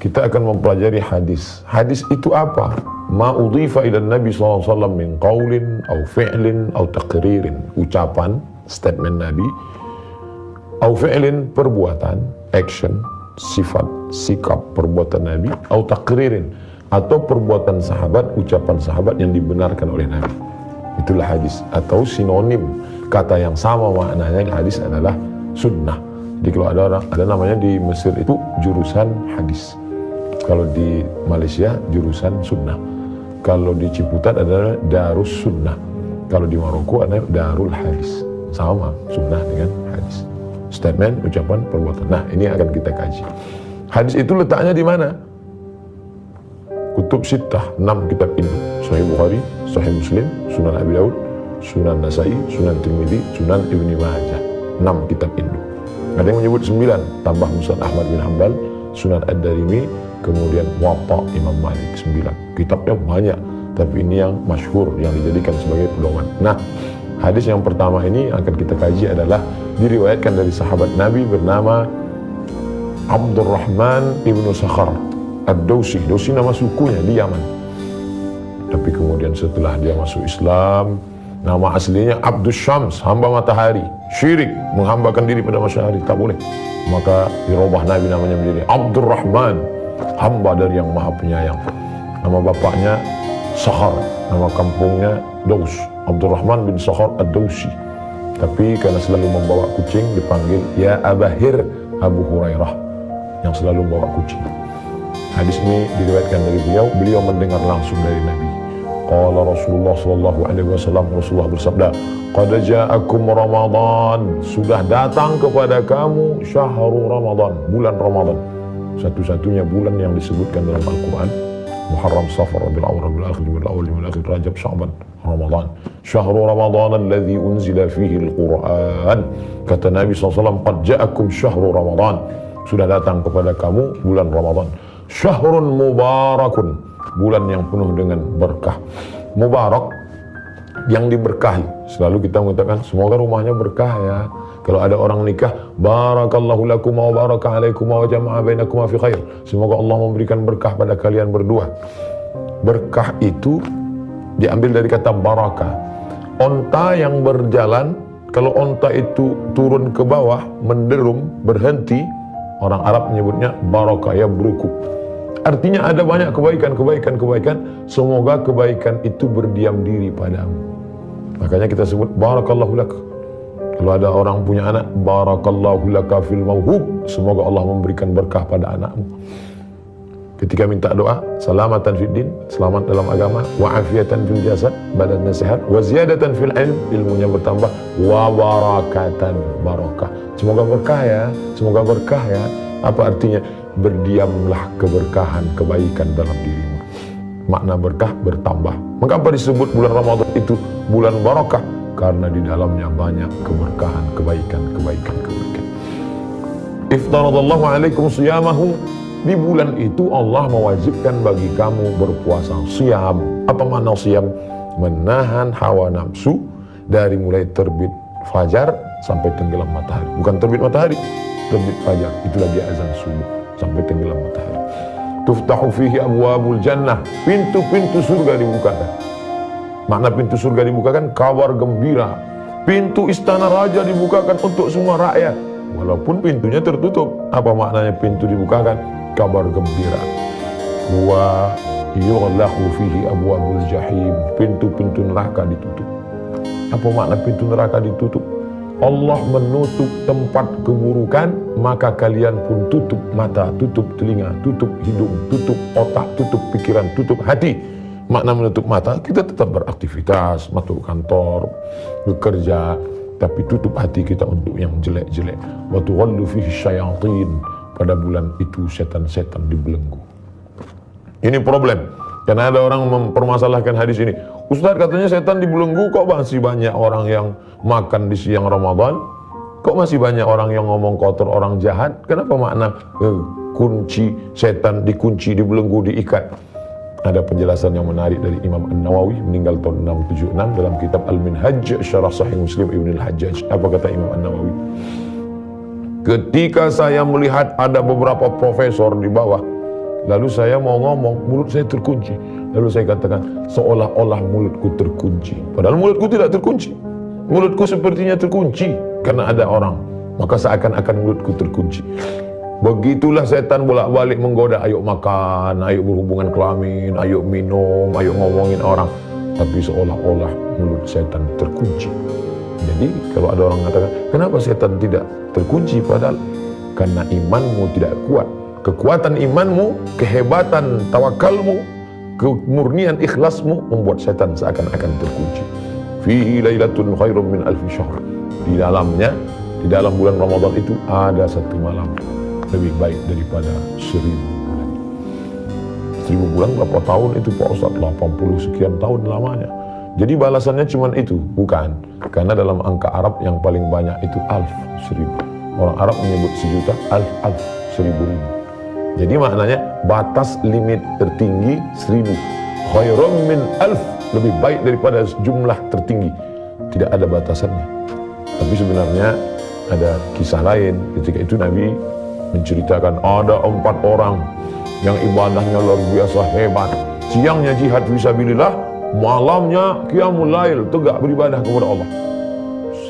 kita akan mempelajari hadis. Hadis itu apa? Ma udhifa ila Nabi SAW min qaulin au fi'lin au taqririn, ucapan, statement Nabi, au fi'lin, perbuatan, action, sifat, sikap, perbuatan Nabi, au taqririn, atau perbuatan sahabat, ucapan sahabat yang dibenarkan oleh Nabi. Itulah hadis, atau sinonim kata yang sama maknanya hadis adalah sunnah. Jadi kalau ada namanya di Mesir itu jurusan hadis, kalau di Malaysia jurusan sunnah, kalau di Ciputat adalah Darus Sunnah, kalau di Maroko adalah Darul Hadis. Sama, sunnah dengan hadis, statement, ucapan, perbuatan. Nah, ini akan kita kaji. Hadis itu letaknya di mana? Kutub Sittah, 6 kitab ini: Sahih Bukhari, Sahih Muslim, Sunan Abi Daud, Sunan Nasai, Sunan Tirmidzi, Sunan Ibnu Majah. 6 kitab ini. Ada yang menyebut 9, tambah Musnad Ahmad bin Hanbal, Sunan Ad-Darimi, kemudian Muwatta Imam Malik. 9 kitabnya banyak, tapi ini yang masyhur, yang dijadikan sebagai pedoman. Nah, hadis yang pertama ini akan kita kaji adalah diriwayatkan dari sahabat Nabi bernama Abdurrahman ibnu Sakhar Ad-Dawsi. Dawsi nama sukunya di Yaman, tapi kemudian setelah dia masuk Islam, nama aslinya Abdus Syams, hamba matahari. Syirik, menghambakan diri pada matahari, tak boleh. Maka dirubah Nabi namanya menjadi Abdurrahman, hamba dari yang maha penyayang. Nama bapaknya Sakhar, nama kampungnya Daus, Abdurrahman bin Sakhar Ad-Dawsi. Tapi karena selalu membawa kucing dipanggil ya Abahir, Abu Hurairah, yang selalu membawa kucing. Hadis ini diriwayatkan dari beliau mendengar langsung dari Nabi. Qala Rasulullah sallallahu alaihi wasallam, Rasulullah bersabda, qad ja'akum Ramadan, sudah datang kepada kamu syahrul Ramadan, bulan Ramadan, satu-satunya bulan yang disebutkan dalam Al-Quran. Muharram, Safar, Rabiul Awwal, Rabiul Akhir, Rabiul Awwal, Rabiul Akhir, Rajab, Sya'ban, Ramadan. Syahrul Ramadan alladzi unzila fihi al-Quran. Kata Nabi SAW, qad ja'akum syahrul Ramadan, sudah datang kepada kamu bulan Ramadan. Syahrun mubarakun, bulan yang penuh dengan berkah. Mubarak, yang diberkahi. Selalu kita mengatakan semoga rumahnya berkah ya. Kalau ada orang nikah, barakallahu lakum wa baraka alaikum wa jama'a bainakum fi khair, semoga Allah memberikan berkah pada kalian berdua. Berkah itu diambil dari kata barakah. Onta yang berjalan, kalau onta itu turun ke bawah, menderum, berhenti, orang Arab menyebutnya barakah, ya beruku. Artinya ada banyak kebaikan, semoga kebaikan itu berdiam diri padamu. Makanya kita sebut barakallahu lak. Kalau ada orang punya anak, barakallahu laka fil mauhub, semoga Allah memberikan berkah pada anakmu. Ketika minta doa, salamatan fid din, selamat dalam agama, wa afiatan fil jasad, badannya sehat, wa ziyadatan fil ilm, ilmunya bertambah, wa barakatan, barakah. Semoga berkah ya, semoga berkah ya. Apa artinya? Berdiamlah keberkahan, kebaikan dalam dirimu. Makna berkah bertambah. Maka apa disebut bulan Ramadan itu bulan barakah? Karena di dalamnya banyak keberkahan, kebaikan. Iftaradallahu alaikum siyamahu, di bulan itu Allah mewajibkan bagi kamu berpuasa. Siyam, apa makna siyam? Menahan hawa nafsu dari mulai terbit fajar sampai tenggelam matahari. Bukan terbit matahari, terbit fajar, itulah dia azan subuh, sampai tenggelam matahari. Tuftahu fihi abwabul jannah, pintu-pintu surga dibukakan. Makna pintu surga dibukakan, kabar gembira. Pintu istana raja dibukakan untuk semua rakyat, walaupun pintunya tertutup. Apa maknanya pintu dibukakan? Kabar gembira. Wa yughlaqu fihi abwabul jahim, pintu-pintu neraka ditutup. Apa makna pintu neraka ditutup? Allah menutup tempat keburukan, maka kalian pun tutup mata, tutup telinga, tutup hidung, tutup otak, tutup pikiran, tutup hati. Makna menutup mata, kita tetap beraktivitas, masuk kantor, bekerja, tapi tutup hati kita untuk yang jelek-jelek. Wa tughallu fihi syayatin, pada bulan itu setan-setan dibelenggu. Ini problem, karena ada orang mempermasalahkan hadis ini. Ustaz, katanya setan dibelenggu, kok masih banyak orang yang makan di siang Ramadan? Kok masih banyak orang yang ngomong kotor, orang jahat? Kenapa makna kunci setan dikunci, dibelenggu, diikat? Ada penjelasan yang menarik dari Imam An-Nawawi, meninggal tahun 676, dalam kitab Al-Minhaj Syarah Sahih Muslim Ibn Al-Hajjaj. Apa kata Imam An-Nawawi? Ketika saya melihat ada beberapa profesor di bawah Lalu saya mau ngomong, mulut saya terkunci. Lalu saya katakan, seolah-olah mulutku terkunci. Padahal mulutku tidak terkunci. Mulutku sepertinya terkunci karena ada orang. Maka seakan-akan mulutku terkunci. Begitulah setan bolak-balik menggoda, ayo makan, ayo berhubungan kelamin, ayo minum, ayo ngomongin orang. Tapi seolah-olah mulut setan terkunci. Jadi kalau ada orang mengatakan, kenapa setan tidak terkunci? Padahal karena imanmu tidak kuat. Kekuatan imanmu, kehebatan tawakalmu, kemurnian ikhlasmu membuat setan seakan-akan terkunci. Fihi lailatun khairum min alfi syahr. Di dalamnya, di dalam bulan Ramadan itu ada satu malam lebih baik daripada 1000 bulan. 1000 bulan berapa tahun itu Pak Ustaz? 80 sekian tahun lamanya. Jadi balasannya cuma itu? Bukan. Karena dalam angka Arab yang paling banyak itu alf, 1000. Orang Arab menyebut sejuta, alf, 1000. Jadi maknanya batas limit tertinggi 1000. Khairum min alf, lebih baik daripada jumlah tertinggi. Tidak ada batasannya. Tapi sebenarnya ada kisah lain. Ketika itu Nabi menceritakan ada 4 orang yang ibadahnya luar biasa hebat. Siangnya jihad fisabilillah, malamnya qiyamul lail, tegak beribadah kepada Allah.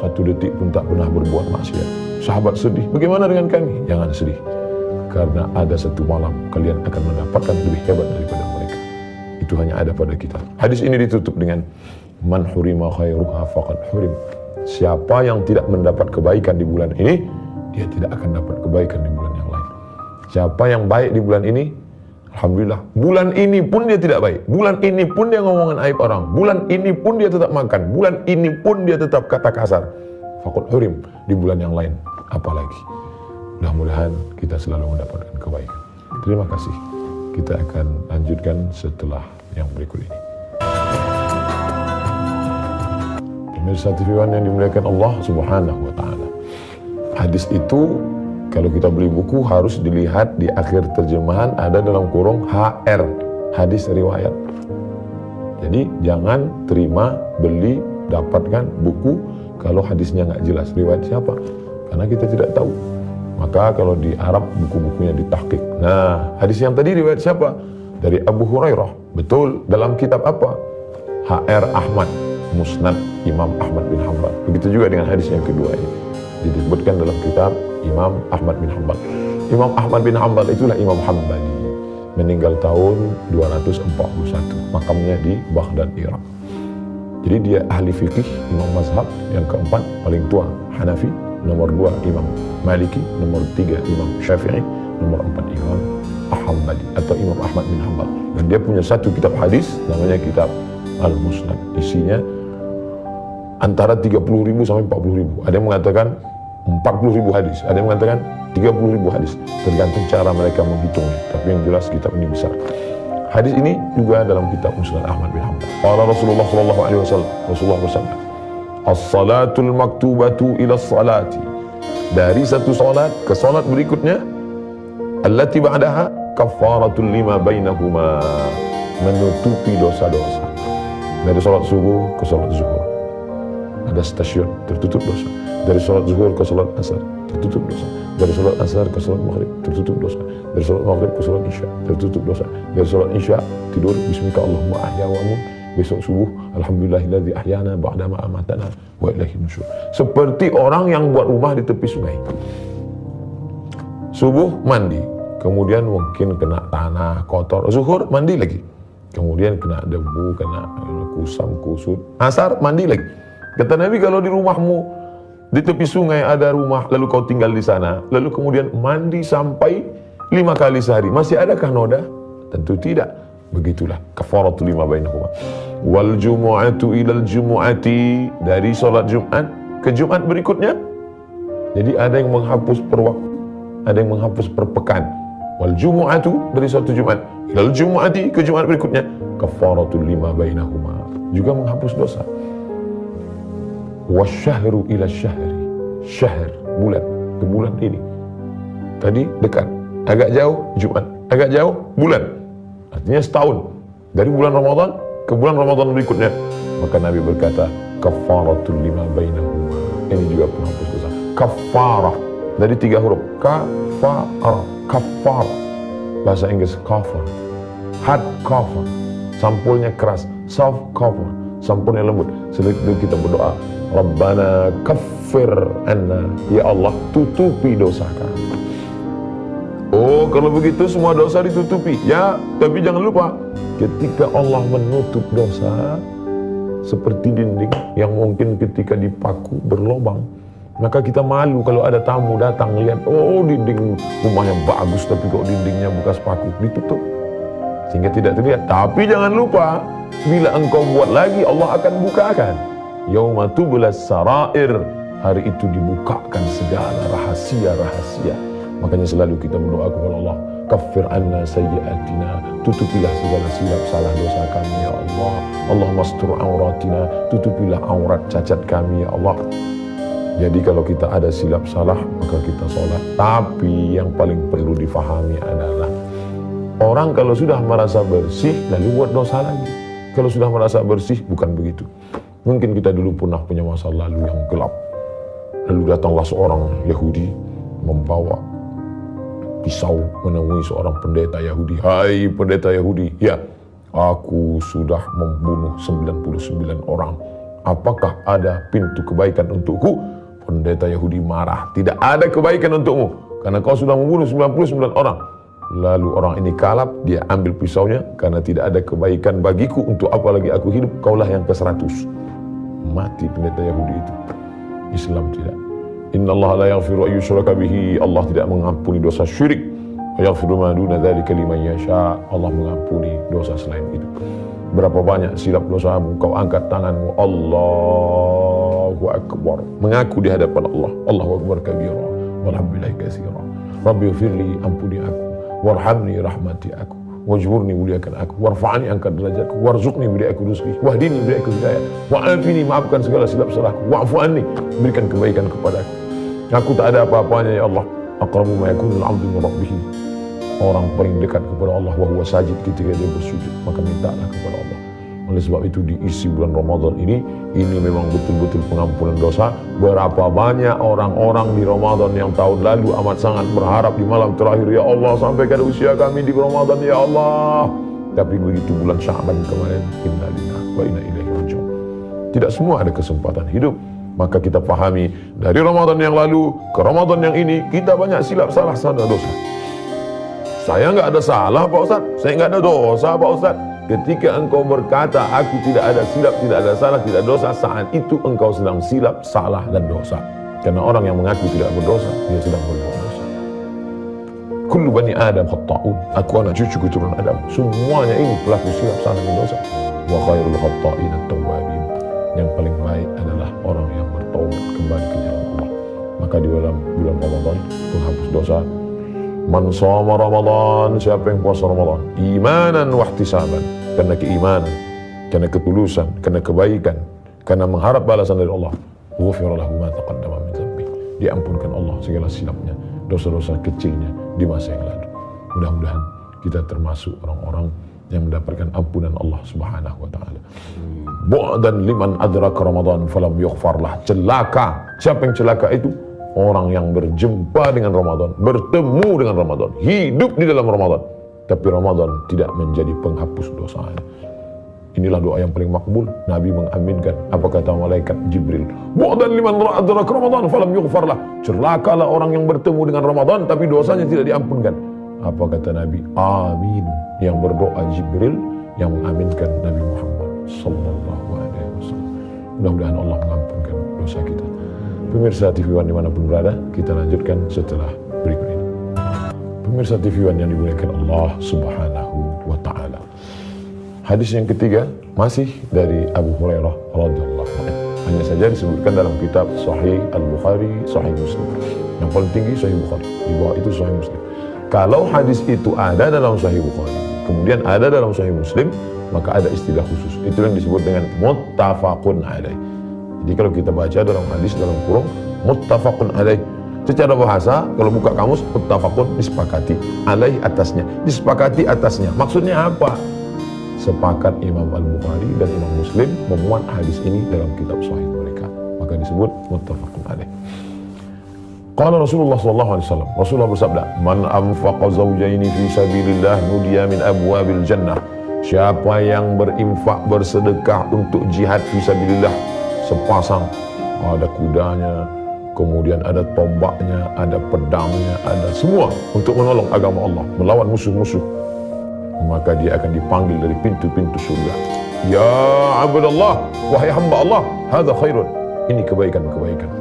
1 detik pun tak pernah berbuat maksiat. Sahabat sedih, bagaimana dengan kami? Jangan sedih, karena ada satu malam kalian akan mendapatkan lebih hebat daripada mereka. Itu hanya ada pada kita. Hadis ini ditutup dengan man hurima khairuha faqad hurim. Siapa yang tidak mendapat kebaikan di bulan ini, dia tidak akan dapat kebaikan di bulan yang lain. Siapa yang baik di bulan ini, alhamdulillah. Bulan ini pun dia tidak baik. Bulan ini pun dia ngomongin aib orang. Bulan ini pun dia tetap makan. Bulan ini pun dia tetap kata kasar. Faqad hurim. Di bulan yang lain apalagi. Mudah-mudahan kita selalu mendapatkan kebaikan. Terima kasih. Kita akan lanjutkan setelah yang berikut ini. Pemirsa TV One yang dimuliakan Allah Subhanahu wa taala. Hadis itu kalau kita beli buku harus dilihat di akhir terjemahan ada dalam kurung HR, hadis riwayat. Jadi jangan terima, beli, dapatkan buku kalau hadisnya nggak jelas. Riwayat siapa? Karena kita tidak tahu. Maka kalau di Arab buku-bukunya ditahqiq. Nah, hadis yang tadi riwayat siapa? Dari Abu Hurairah. Betul, dalam kitab apa? HR Ahmad, Musnad Imam Ahmad bin Hanbal. Begitu juga dengan hadis yang kedua ini. Disebutkan dalam kitab Imam Ahmad bin Hanbal. Imam Ahmad bin Hanbal itulah Imam Hambali. Meninggal tahun 241. Makamnya di Baghdad, Irak. Jadi dia ahli fikih, imam mazhab yang keempat, paling tua Hanafi, nomor 2 Imam Maliki, nomor 3 Imam Syafi'i, nomor 4 Imam Hambali atau Imam Ahmad bin Hanbal. Dan dia punya satu kitab hadis namanya kitab Al-Musnad. Isinya antara 30.000 sampai 40.000. Ada yang mengatakan 40.000 hadis, ada yang mengatakan 30.000 hadis. Tergantung cara mereka menghitungnya. Tapi yang jelas kitab ini besar. Hadis ini juga dalam kitab Musnad Ahmad bin Hanbal. Qala Rasulullah sallallahu alaihi wasallam, Rasulullah bersabda, "As-salatul maktubatu ila as-salati." Dari satu salat ke salat berikutnya, allati ba'daha kafaratul lima bainahuma, menutupi dosa-dosa. Dari salat subuh ke salat zuhur ada stasiun, tertutup dosa. Dari salat zuhur ke salat asar, tertutup dosa. Dari salat asar ke salat maghrib, tertutup dosa. Dari salat maghrib ke salat isya, tertutup dosa. Dari salat isya tidur bismika Allahumma ahya wa amut. Besok subuh alhamdulillahilladzi ahyana ba'dama amatana wa ilaihi nusyur. Seperti orang yang buat rumah di tepi sungai. Subuh mandi, kemudian mungkin kena tanah kotor. Zuhur mandi lagi, kemudian kena debu, kena kusam, kusut. Asar mandi lagi. Kata Nabi, kalau di rumahmu di tepi sungai ada rumah, lalu kau tinggal di sana, lalu kemudian mandi sampai 5 kali sehari, masih adakah noda? Tentu tidak. Begitulah kafaratul lima bainahuma. Wal jumu'atu ilal jumu'ati, dari salat Jumat ke Jumat berikutnya. Jadi ada yang menghapus per waktu, ada yang menghapus per pekan. Wal jumu'atu, dari satu Jumat ilal jumu'ati, ke Jumat berikutnya, kafaratul lima bainahuma, juga menghapus dosa. Wasyahru ila syahri, syahr, bulan ke bulan ini. Tadi dekat, agak jauh Jumat, agak jauh bulan. Artinya setahun. Dari bulan Ramadan ke bulan Ramadan berikutnya. Maka Nabi berkata, kafaratul lima bainahuma. Ini juga penghapus dosa. Kafarah, dari 3 huruf. Kafarah, kafarah. bahasa Inggris cover, hard cover, sampulnya keras, soft cover, sampulnya lembut. Setelah itu kita berdoa, Rabbana kaffir anna, ya Allah tutupi dosa kami. Oh, kalau begitu semua dosa ditutupi. Ya, tapi jangan lupa, ketika Allah menutup dosa, seperti dinding yang mungkin ketika dipaku berlobang, maka kita malu kalau ada tamu datang lihat, oh dinding rumahnya bagus tapi kok dindingnya bekas paku, ditutup sehingga tidak terlihat. Tapi jangan lupa, bila engkau buat lagi, Allah akan bukakan. Yauma tublas sarair, hari itu dibukakan segala rahasia-rahasia. Makanya selalu kita berdoa kepada Allah, kaffir anna sayyiatina, tutupilah segala silap salah dosa kami ya Allah. Allahumma astur auratina, tutupilah aurat cacat kami ya Allah. Jadi kalau kita ada silap salah, maka kita sholat. Tapi yang paling perlu difahami adalah, orang kalau sudah merasa bersih lalu buat dosa lagi. Kalau sudah merasa bersih, bukan begitu. Mungkin kita dulu pernah punya masa lalu yang gelap, lalu datanglah seorang Yahudi membawa pisau menemui seorang pendeta Yahudi. Hai pendeta Yahudi, ya, aku sudah membunuh 99 orang. Apakah ada pintu kebaikan untukku? Pendeta Yahudi marah. Tidak ada kebaikan untukmu, karena kau sudah membunuh 99 orang. Lalu orang ini kalap, dia ambil pisaunya, karena tidak ada kebaikan bagiku, untuk apa lagi aku hidup? Kaulah yang ke-100. Mati pendeta Yahudi itu. Islam tidak. Inna Allah la yaghfiru an yushraka bihi, Allah tidak mengampuni dosa syirik. Wa yaghfiru ma duna dzalika liman yasha, Allah mengampuni dosa selain itu. Berapa banyak silap dosamu, kau angkat tanganmu, Allahu Akbar, mengaku di hadapan Allah, Allahu Akbar kabira, walhamdulillahi katsira. Rabbi ighfirli, ampuni aku, warhamni, rahmati aku, wajburni, muliakan aku, warfa'ni, angkat derajatku, warzuqni, beri aku rezeki, wahdini, beri aku hidayah, wa'afini, maafkan segala silap salahku, wa'fu anni, berikan kebaikan kepadaku. Aku tak ada apa-apanya ya Allah. Aqrabu ma yakunul 'abdu min rabbih, orang paling dekat kepada Allah wa huwa sajid, ketika dia bersujud, maka mintalah kepada Allah. Oleh sebab itu diisi bulan Ramadan ini memang betul-betul pengampunan dosa. Berapa banyak orang-orang di Ramadan yang tahun lalu amat sangat berharap di malam terakhir, ya Allah sampaikan usia kami di Ramadan ya Allah. Tapi begitu bulan Sya'ban kemarin, inna lillahi wa inna ilaihi raji'un. Tidak semua ada kesempatan hidup. Maka kita pahami, dari Ramadan yang lalu ke Ramadan yang ini, kita banyak silap salah dosa. Saya nggak ada salah Pak Ustaz, saya nggak ada dosa Pak Ustaz. Ketika engkau berkata, aku tidak ada silap, tidak ada salah, tidak dosa, saat itu engkau sedang silap, salah, dan dosa. Karena orang yang mengaku tidak berdosa, dia sedang berbuat dosa. Kullu bani Adam khatta'un, aku anak cucu keturunan Adam, semuanya ini pelaku silap, salah, dan dosa. Wa khairul khatta'in at-tawwabin, yang paling baik adalah orang yang bertaubat kembali ke jalan Allah. Maka di dalam bulan Ramadan, penghapus dosa. Man shoma Ramadan, siapa yang puasa Ramadan, imanan wa ihtisaban, karena keimanan, karena ketulusan, karena kebaikan, karena mengharap balasan dari Allah, ghufira lahu ma taqaddama min dhanbi, diampunkan Allah segala silapnya, dosa-dosa kecilnya di masa yang lalu. Mudah-mudahan kita termasuk orang-orang yang mendapatkan ampunan Allah Subhanahu wa taala. Bu'dan liman adraka Ramadan falam yughfar lah. Celaka. Siapa yang celaka itu? Orang yang berjumpa dengan Ramadan, bertemu dengan Ramadan, hidup di dalam Ramadan, tapi Ramadan tidak menjadi penghapus dosanya. Inilah doa yang paling makbul. Nabi mengaminkan. Apa kata malaikat Jibril? Bu'dan liman adraka Ramadan falam yughfar lah. Celakalah orang yang bertemu dengan Ramadan tapi dosanya tidak diampunkan. Apa kata Nabi? Amin. Yang berdoa Jibril, yang mengaminkan Nabi Muhammad sallallahu alaihi wasallam. Mudah-mudahan Allah mengampunkan dosa kita. Pemirsa TV One dimanapun berada, kita lanjutkan setelah berikut ini. Pemirsa TV One yang dimuliakan Allah Subhanahu wa taala. Hadis yang ketiga masih dari Abu Hurairah radhiyallahu anhu. Hanya saja disebutkan dalam kitab Sahih Al-Bukhari, Sahih Muslim. Yang paling tinggi Sahih Bukhari, di bawah itu Sahih Muslim. Kalau hadis itu ada dalam Sahih Bukhari, kemudian ada dalam Sahih Muslim, maka ada istilah khusus. Itu yang disebut dengan muttafaqun alaih. Jadi kalau kita baca dalam hadis dalam kurung muttafaqun alaih, secara bahasa kalau buka kamus, muttafaqun disepakati, alaih atasnya, disepakati atasnya. Maksudnya apa? Sepakat Imam Al-Bukhari dan Imam Muslim memuat hadis ini dalam kitab sahih mereka, maka disebut muttafaqun alaih. Qala Rasulullah sallallahu alaihi wasallam, Rasulullah bersabda, "Man anfaqa zawjaini fi sabilillah nudiya min abwabil jannah." Siapa yang berinfak, bersedekah untuk jihad fi sabilillah, sepasang, ada kudanya, kemudian ada tombaknya, ada pedangnya, ada semua untuk menolong agama Allah, melawan musuh-musuh, maka dia akan dipanggil dari pintu-pintu surga. Ya Abdullah, wahai hamba Allah, hadza khairun. Ini kebaikan-kebaikan.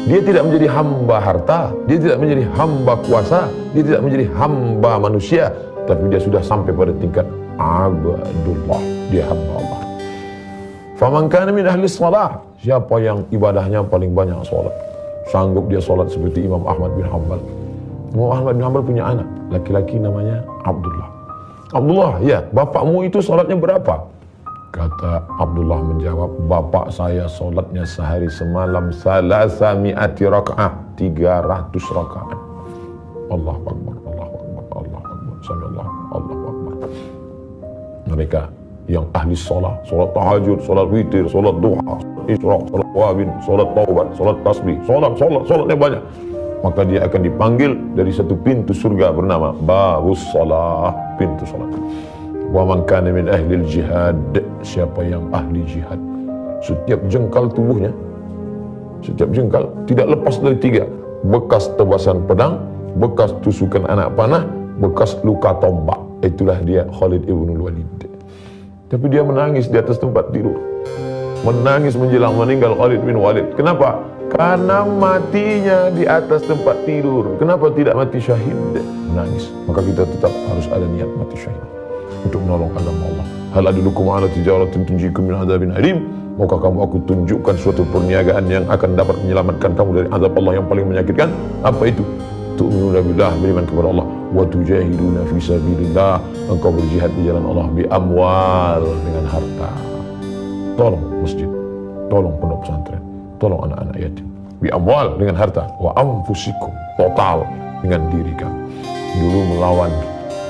Dia tidak menjadi hamba harta, dia tidak menjadi hamba kuasa, dia tidak menjadi hamba manusia, tapi dia sudah sampai pada tingkat Abdullah, dia hamba Allah. Faman kana min ahli shalah, siapa yang ibadahnya paling banyak salat, sanggup dia salat seperti Imam Ahmad bin Hanbal. Imam Ahmad bin Hanbal punya anak laki-laki namanya Abdullah. Abdullah, ya, bapakmu itu salatnya berapa? Kata Abdullah menjawab, bapak saya solatnya sehari semalam 300 rakaat, 300 rakaat. Allahu Akbar, Allahu Akbar, Allahu Akbar, Samiallahu, Allahu Akbar. Mereka yang ahli sholat, sholat tahajud, sholat witir, sholat duha, isyraq, sholat wabin, sholat taubat, sholat tasbih, sholatnya banyak. Maka dia akan dipanggil dari satu pintu surga bernama Babus Shalah, pintu sholat. Wa man kana min ahli jihad, siapa yang ahli jihad, setiap jengkal tubuhnya, setiap jengkal tidak lepas dari 3: bekas tebasan pedang, bekas tusukan anak panah, bekas luka tombak. Itulah dia Khalid ibn Walid. Tapi dia menangis di atas tempat tidur, menangis menjelang meninggal Khalid bin Walid. Kenapa? Karena matinya di atas tempat tidur. Kenapa tidak mati syahid? Menangis. Maka kita tetap harus ada niat mati syahid untuk menolong agama Allah. Hal adulukum ala tijaratin tunjikum min adzabin alim. Maukah kamu aku tunjukkan suatu perniagaan yang akan dapat menyelamatkan kamu dari azab Allah yang paling menyakitkan? Apa itu? Tu'minuna billah, beriman kepada Allah, wa tujahiduna fi sabilillah, engkau berjihad di jalan Allah, bi amwal, dengan harta. Tolong masjid, tolong pondok pesantren, tolong anak-anak yatim. Bi amwal, dengan harta, wa anfusikum, total dengan diri kamu. Dulu melawan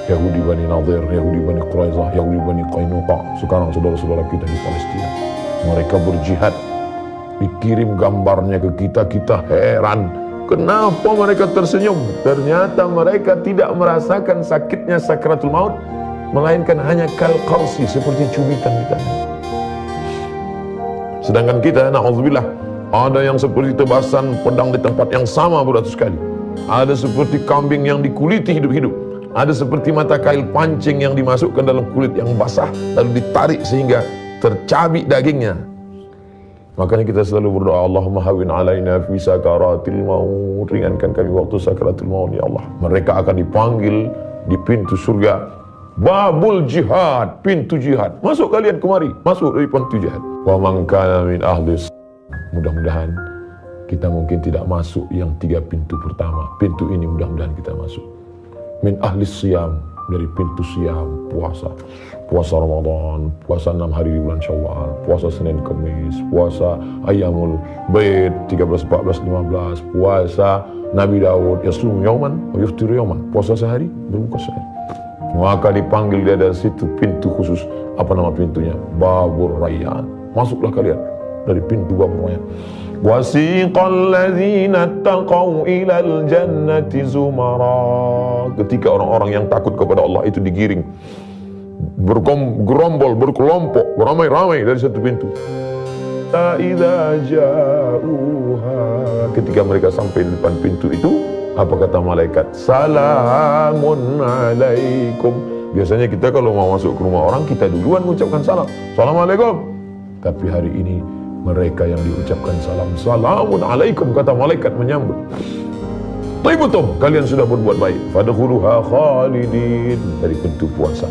Yahudi Bani Nadir, Yahudi Bani Quraizah, Yahudi Bani Qainuqa. Sekarang saudara-saudara kita di Palestina, mereka berjihad, dikirim gambarnya ke kita, kita heran. Kenapa mereka tersenyum? Ternyata mereka tidak merasakan sakitnya sakaratul maut, melainkan hanya kal-qarsi, seperti cubitan di tangan. Sedangkan kita, na'udzubillah, ada yang seperti tebasan pedang di tempat yang sama beratus kali. Ada seperti kambing yang dikuliti hidup-hidup. Ada seperti mata kail pancing yang dimasukkan dalam kulit yang basah, lalu ditarik sehingga tercabik dagingnya. Makanya kita selalu berdoa, Allahumma hawin alaina fi sakaratil maut, ringankan kami waktu sakaratul maut ya Allah. Mereka akan dipanggil di pintu surga, babul jihad, pintu jihad. Masuk kalian kemari, masuk dari pintu jihad. Wa man kana min ahli, mudah-mudahan kita mungkin tidak masuk yang 3 pintu pertama. Pintu ini mudah-mudahan kita masuk. Min ahli siyam, dari pintu siam, puasa Ramadan, puasa 6 hari di bulan Syawal, puasa Senin Kamis, puasa Ayyamul Bait 13, 14, 15, puasa Nabi Daud yasum yauman wa yuftiru yauman, puasa sehari, berbuka sehari. Maka dipanggil dia dari situ pintu khusus. Apa nama pintunya? Babur Rayyan. Masuklah kalian dari pintu Babur Rayyan. Wasiqal ladzina taqaw ilal jannati zumara. Ketika orang-orang yang takut kepada Allah itu digiring, bergerombol, berkelompok, beramai-ramai dari satu pintu. Idza ja'uha, ketika mereka sampai di depan pintu itu, apa kata malaikat? Salamun alaikum. Biasanya kita kalau mau masuk ke rumah orang, kita duluan mengucapkan salam, Assalamualaikum. Tapi hari ini mereka yang diucapkan salam, Salamun alaikum, kata malaikat menyambut. Taibutum, kalian sudah berbuat baik. Fadkhuluha khalidin, dari pintu puasa.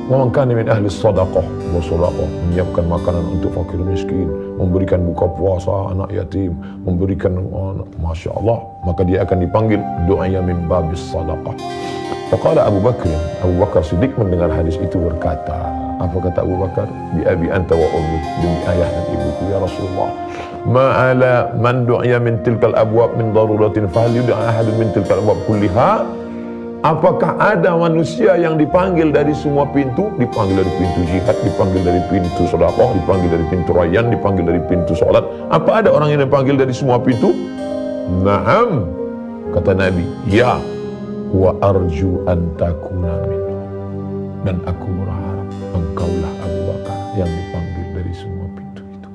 Wa man kana min ahli shadaqah, bersedekah, menyiapkan makanan untuk fakir miskin, memberikan buka puasa anak yatim, memberikan, Masya Allah, maka dia akan dipanggil du'aya min babis sadaqah. Faqala Abu Bakar Siddiq mendengar hadis itu berkata, apa kata Abu Bakar? Bi abi anta wa ummi, demi ayah dan ibuku ya Rasulullah. Ma'ala man du'ya min tilkal abwab min daruratin fahal yud'a ahadun min tilkal abwab kulliha. Apakah ada manusia yang dipanggil dari semua pintu? Dipanggil dari pintu jihad, dipanggil dari pintu sedekah, dipanggil dari pintu rayyan, dipanggil dari pintu salat. Apa ada orang yang dipanggil dari semua pintu? Naam, kata Nabi, ya, wa arju an takuna minhu, dan aku berharap engkaulah Abu Bakar yang dipanggil dari semua pintu itu.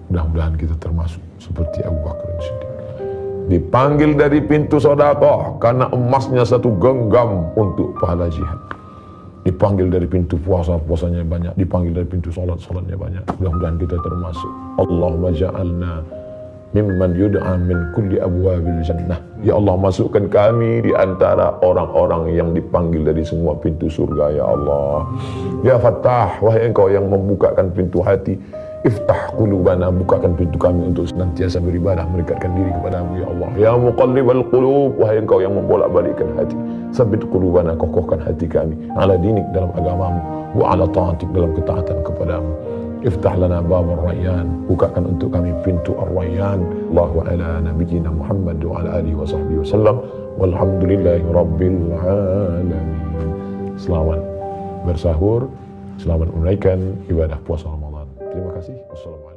Mudah-mudahan kita termasuk seperti Abu Bakar Siddiq, dipanggil dari pintu sedekah karena emasnya satu genggam untuk pahala jihad, dipanggil dari pintu puasa, puasanya banyak, dipanggil dari pintu salat, salatnya banyak. Mudah-mudahan kita termasuk. Allahumma ja'alna mimman yud'a min kulli abwabil jannah. Ya Allah, masukkan kami di antara orang-orang yang dipanggil dari semua pintu surga, ya Allah. Ya Fattah, wahai Engkau yang membukakan pintu hati, iftah qulubana, bukakan pintu kami untuk senantiasa beribadah, mendekatkan diri kepadamu, ya Allah. Ya muqallibal qulub, wahai Engkau yang membolak-balikkan hati, sabit qulubana, kokohkan hati kami, ala dinik, dalam agamamu, wa ala ta'atik, dalam ketaatan kepadamu. Iftah lana babur rayyan, bukakan untuk kami pintu ar-rayyan. Allahu ala nabiyyina Muhammad wa ala alihi wa sahbihi wasallam, walhamdulillahi rabbil alamin. Selamat bersahur, selamat menunaikan ibadah puasa Ramadan. Terima kasih. Wassalamualaikum.